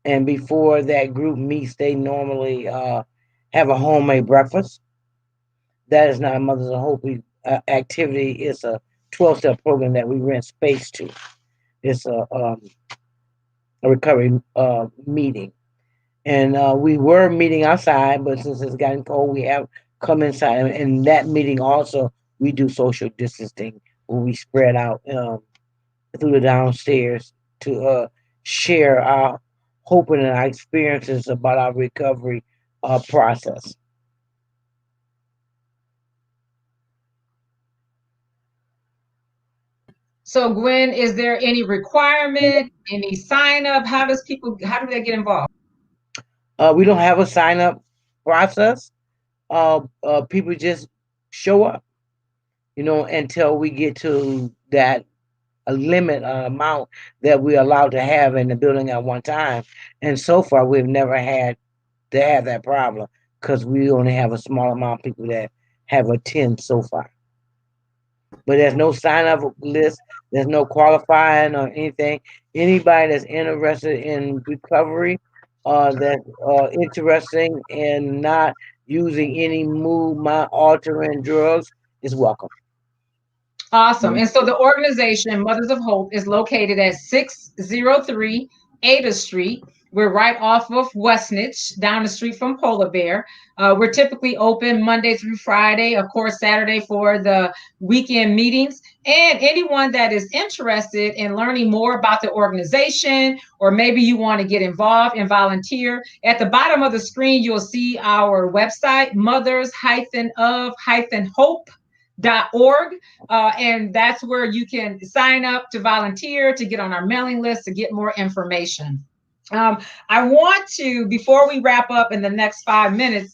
And before that group meets, they normally have a homemade breakfast. That is not a Mothers of Hope activity. It's a 12-step program that we rent space to. It's a recovery meeting. And we were meeting outside, but since it's gotten cold, we have come inside. And in that meeting also, we do social distancing where we spread out through the downstairs to share our hope and our experiences about our recovery process. So Gwen, is there any requirement, any sign up? How do they get involved? We don't have a sign up process. People just show up, until we get to that a limit amount that we're allowed to have in the building at one time. And so far, we've never had to have that problem because we only have a small amount of people that have attended so far. But there's no sign up list. There's no qualifying or anything. Anybody that's interested in recovery, that's interested in not using any mind altering drugs is welcome. Awesome. And so the organization Mothers of Hope is located at 603 Ada Street. We're right off of Westnich, down the street from Polar Bear. We're typically open Monday through Friday, of course, Saturday for the weekend meetings. And anyone that is interested in learning more about the organization, or maybe you want to get involved and volunteer, at the bottom of the screen, you'll see our website, mothers-of-hope.org, and that's where you can sign up to volunteer, to get on our mailing list, to get more information. I want to, before we wrap up in the next 5 minutes,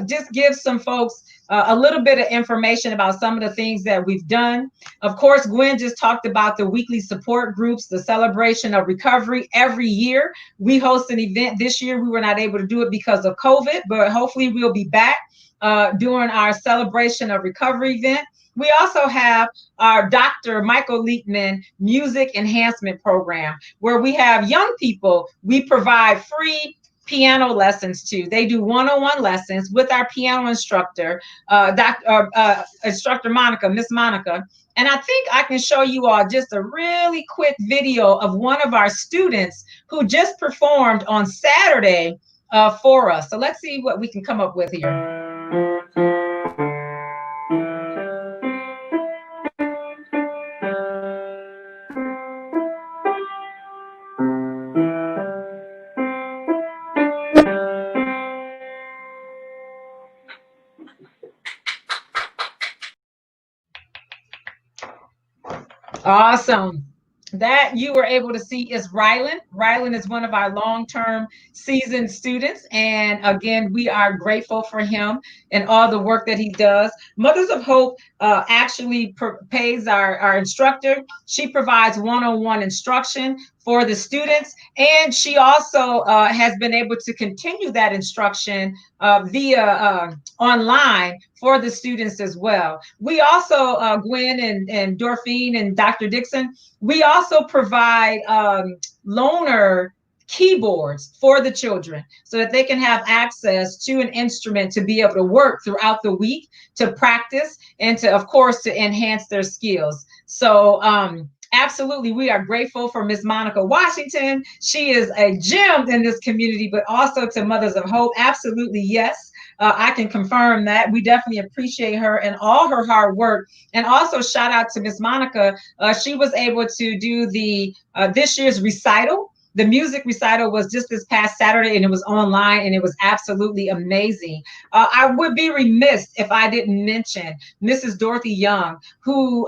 just give some folks a little bit of information about some of the things that we've done. Of course, Gwen just talked about the weekly support groups, the celebration of recovery. Every year we host an event. This year we were not able to do it because of COVID, but hopefully we'll be back during our celebration of recovery event. We also have our Dr. Michael Leitman Music Enhancement Program, where we have young people we provide free piano lessons to. They do one-on-one lessons with our piano instructor, Instructor Monica, Miss Monica. And I think I can show you all just a really quick video of one of our students who just performed on Saturday for us. So let's see what we can come up with here. Awesome. That you were able to see is Rylan. Rylan is one of our long-term seasoned students. And again, we are grateful for him and all the work that he does. Mothers of Hope actually pays our instructor. She provides one-on-one instruction for the students. And she also has been able to continue that instruction via online for the students as well. We also, Gwen and Dorfine and Dr. Dixon, we also provide loaner keyboards for the children so that they can have access to an instrument to be able to work throughout the week, to practice, and to, of course, to enhance their skills. So absolutely, we are grateful for Miss Monica Washington. She is a gem in this community, but also to Mothers of Hope. Absolutely, yes. I can confirm that. We definitely appreciate her and all her hard work. And also shout out to Miss Monica. She was able to do the this year's recital. The music recital was just this past Saturday, and it was online, and it was absolutely amazing. I would be remiss if I didn't mention Mrs. Dorothy Young, who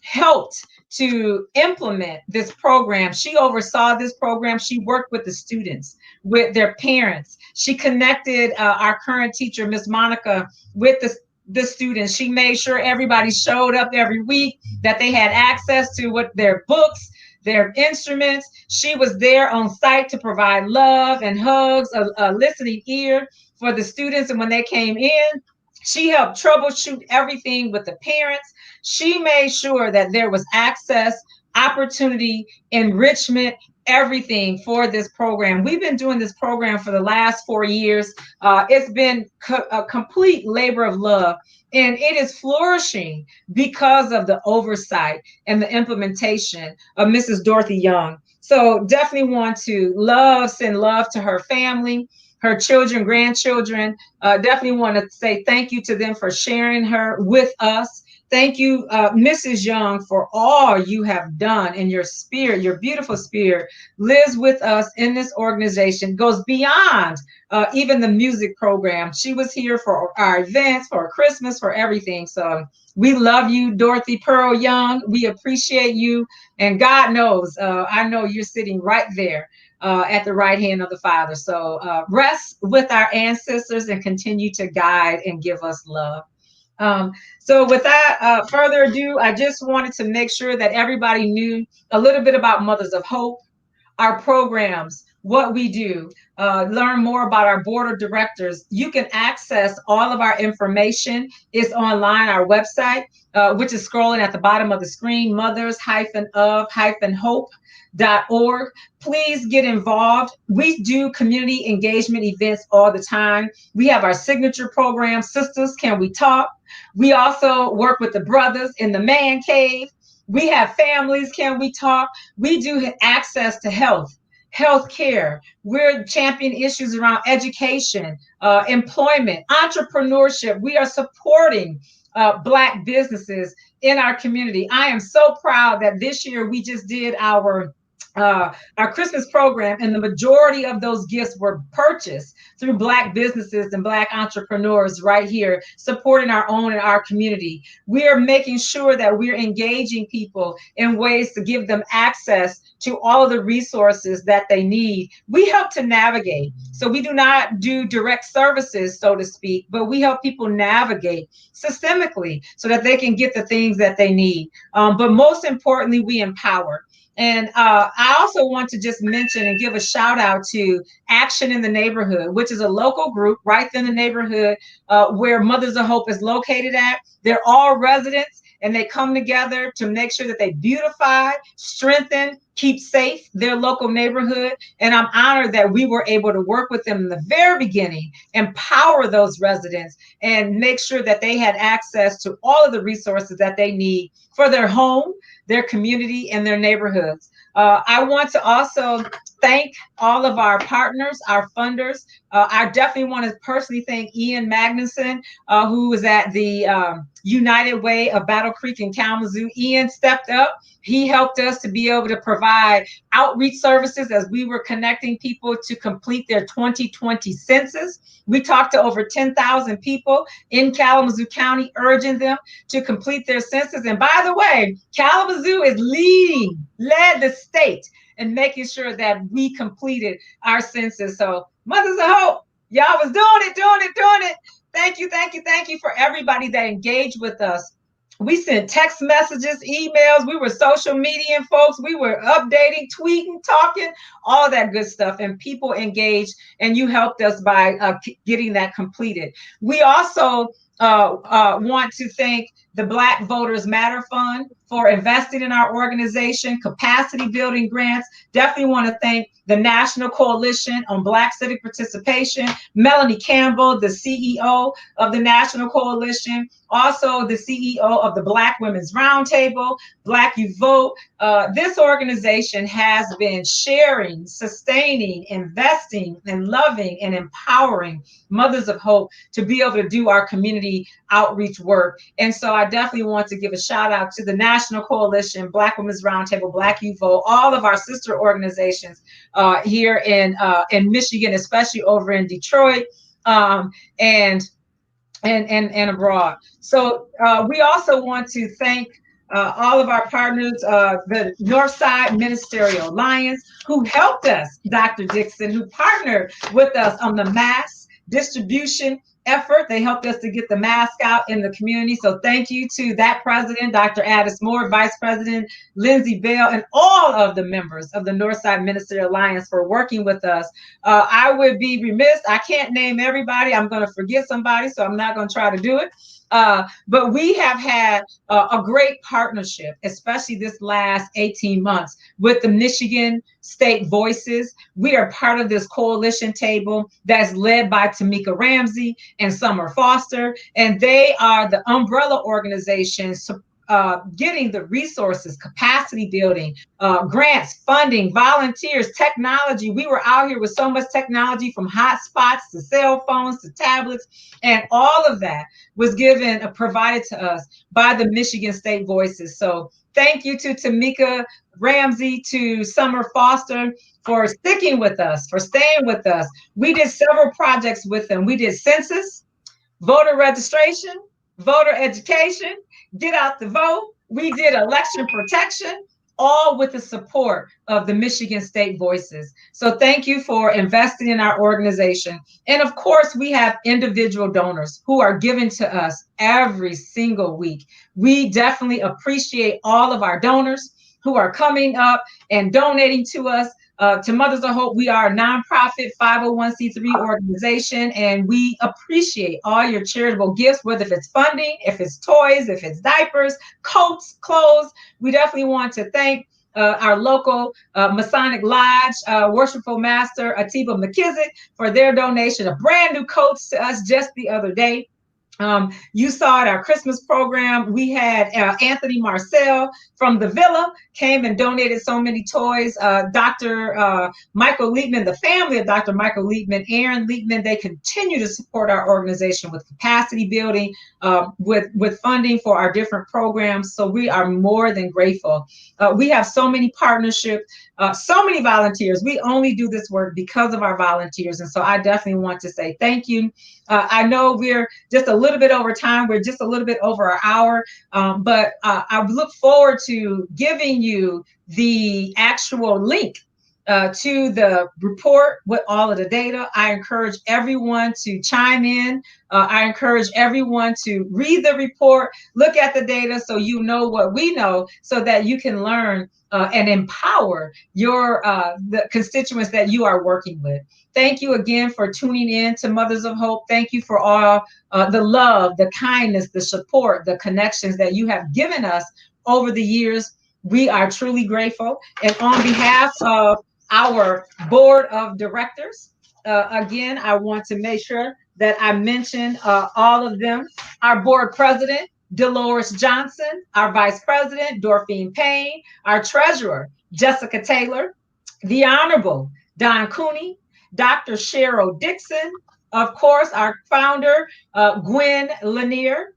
helped to implement this program. She oversaw this program. She worked with the students, with their parents. She connected our current teacher, Miss Monica, with the students. She made sure everybody showed up every week, that they had access to what their books, their instruments. She was there on site to provide love and hugs, a listening ear for the students. And when they came in, she helped troubleshoot everything with the parents. She made sure that there was access, opportunity, enrichment, everything for this program. We've been doing this program for the last 4 years. It's been a complete labor of love, and it is flourishing because of the oversight and the implementation of Mrs. Dorothy Young. So definitely want to send love to her family, her children, grandchildren. Definitely want to say thank you to them for sharing her with us. Thank you, Mrs. Young, for all you have done, and your spirit, your beautiful spirit, lives with us in this organization, goes beyond even the music program. She was here for our events, for Christmas, for everything. So we love you, Dorothy Pearl Young. We appreciate you. And God knows, I know you're sitting right there at the right hand of the Father. So rest with our ancestors and continue to guide and give us love. So without further ado, I just wanted to make sure that everybody knew a little bit about Mothers of Hope, our programs, what we do, learn more about our board of directors. You can access all of our information. It's online, our website, which is scrolling at the bottom of the screen, mothers-of-hope.org. Please get involved. We do community engagement events all the time. We have our signature program, Sisters Can We Talk? We also work with the brothers in the man cave. We have Families Can We Talk? We do access to health care. We're championing issues around education, employment, entrepreneurship. We are supporting Black businesses in our community. I am so proud that this year we just did our our Christmas program, and the majority of those gifts were purchased through Black businesses and Black entrepreneurs right here, supporting our own and our community. We are making sure that we're engaging people in ways to give them access to all of the resources that they need. We help to navigate. So we do not do direct services, so to speak, but we help people navigate systemically so that they can get the things that they need. But most importantly, we empower. And I also want to just mention and give a shout out to Action in the Neighborhood, which is a local group right in the neighborhood where Mothers of Hope is located at. They're all residents, and they come together to make sure that they beautify, strengthen, keep safe their local neighborhood. And I'm honored that we were able to work with them in the very beginning, empower those residents, and make sure that they had access to all of the resources that they need for their home, their community, and their neighborhoods. I want to also thank all of our partners, our funders. I definitely want to personally thank Ian Magnuson, who was at the United Way of Battle Creek in Kalamazoo. Ian stepped up. He helped us to be able to provide outreach services as we were connecting people to complete their 2020 census. We talked to over 10,000 people in Kalamazoo County, urging them to complete their census. And by the way, Kalamazoo is led the state in making sure that we completed our census. So Mothers of Hope, y'all was doing it. Thank you for everybody that engaged with us. We sent text messages, emails. We were social media folks. We were updating, tweeting, talking, all that good stuff. And people engaged, and you helped us by getting that completed. We also want to thank the Black Voters Matter Fund for investing in our organization, capacity building grants. Definitely want to thank the National Coalition on Black Civic Participation, Melanie Campbell, the CEO of the National Coalition, also the CEO of the Black Women's Roundtable, Black You Vote. This organization has been sharing, sustaining, investing, and loving and empowering Mothers of Hope to be able to do our community outreach work. And so I definitely want to give a shout out to the National Coalition, Black Women's Roundtable, Black You Vote, all of our sister organizations here in Michigan, especially over in Detroit and abroad. So we also want to thank all of our partners, the Northside Ministerial Alliance, who helped us, Dr. Dixon, who partnered with us on the mass distribution effort. They helped us to get the mask out in the community. So thank you to that president, Dr. Addis Moore, Vice President Lindsay Bell, and all of the members of the Northside Ministerial Alliance for working with us. I would be remiss. I can't name everybody. I'm going to forget somebody, so I'm not going to try to do it. But we have had a great partnership, especially this last 18 months with the Michigan State Voices. We are part of this coalition table that's led by Tamika Ramsey and Summer Foster, and they are the umbrella organization getting the resources, capacity building, grants, funding, volunteers, technology. We were out here with so much technology, from hotspots to cell phones to tablets, and all of that was provided to us by the Michigan State Voices. So thank you to Tamika Ramsey, to Summer Foster for sticking with us, for staying with us. We did several projects with them. We did census, voter registration, voter education, get out the vote. We did election protection, all with the support of the Michigan State Voices. So thank you for investing in our organization. And of course, we have individual donors who are giving to us every single week. We definitely appreciate all of our donors who are coming up and donating to us. To Mothers of Hope, we are a nonprofit 501c3 organization, and we appreciate all your charitable gifts, whether if it's funding, if it's toys, if it's diapers, coats, clothes. We definitely want to thank our local Masonic Lodge Worshipful Master Atiba McKissick for their donation of brand new coats to us just the other day. You saw at our Christmas program, we had Anthony Marcel from the Villa came and donated so many toys. Dr. Michael Liebman, the family of Dr. Michael Liebman, Aaron Liebman, they continue to support our organization with capacity building, with funding for our different programs. So we are more than grateful. We have so many partnerships, so many volunteers. We only do this work because of our volunteers. And so I definitely want to say thank you. I know we're just a little bit over time. We're just a little bit over an hour, but I look forward to giving you the actual link to the report with all of the data. I encourage everyone to chime in. I encourage everyone to read the report, look at the data so you know what we know, so that you can learn and empower your the constituents that you are working with. Thank you again for tuning in to Mothers of Hope. Thank you for all the love, the kindness, the support, the connections that you have given us over the years. We are truly grateful. And on behalf of our board of directors, again, I want to make sure that I mention all of them. Our board president, Dolores Johnson, our vice president, Dorfine Payne, our treasurer, Jessica Taylor, the Honorable Don Cooney, Dr. Cheryl Dixon, of course, our founder, Gwen Lanier,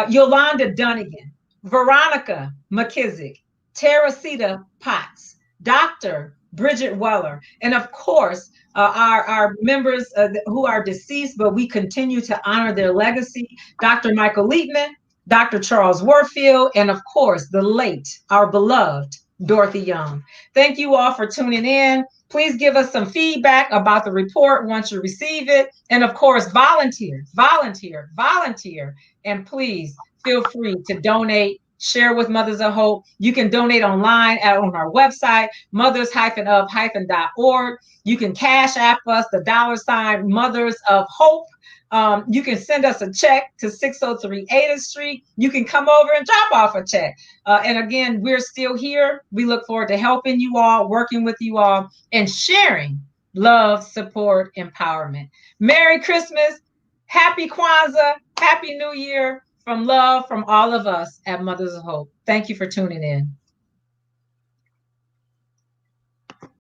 Yolanda Dunnigan, Veronica McKissick, Teresita Potts, Dr. Bridget Weller, and of course, our members who are deceased, but we continue to honor their legacy, Dr. Michael Liebman, Dr. Charles Warfield, and of course, the late, our beloved Dorothy Young. Thank you all for tuning in. Please give us some feedback about the report once you receive it. And of course, volunteer, volunteer, volunteer. And please feel free to donate, share with Mothers of Hope. You can donate online on our website, mothers-of-.org. You can cash app us the $ Mothers of Hope. You can send us a check to 603 8th Street. You can come over and drop off a check. And again, we're still here. We look forward to helping you all, working with you all, and sharing love, support, empowerment. Merry Christmas. Happy Kwanzaa. Happy New Year. From love from all of us at Mothers of Hope. Thank you for tuning in.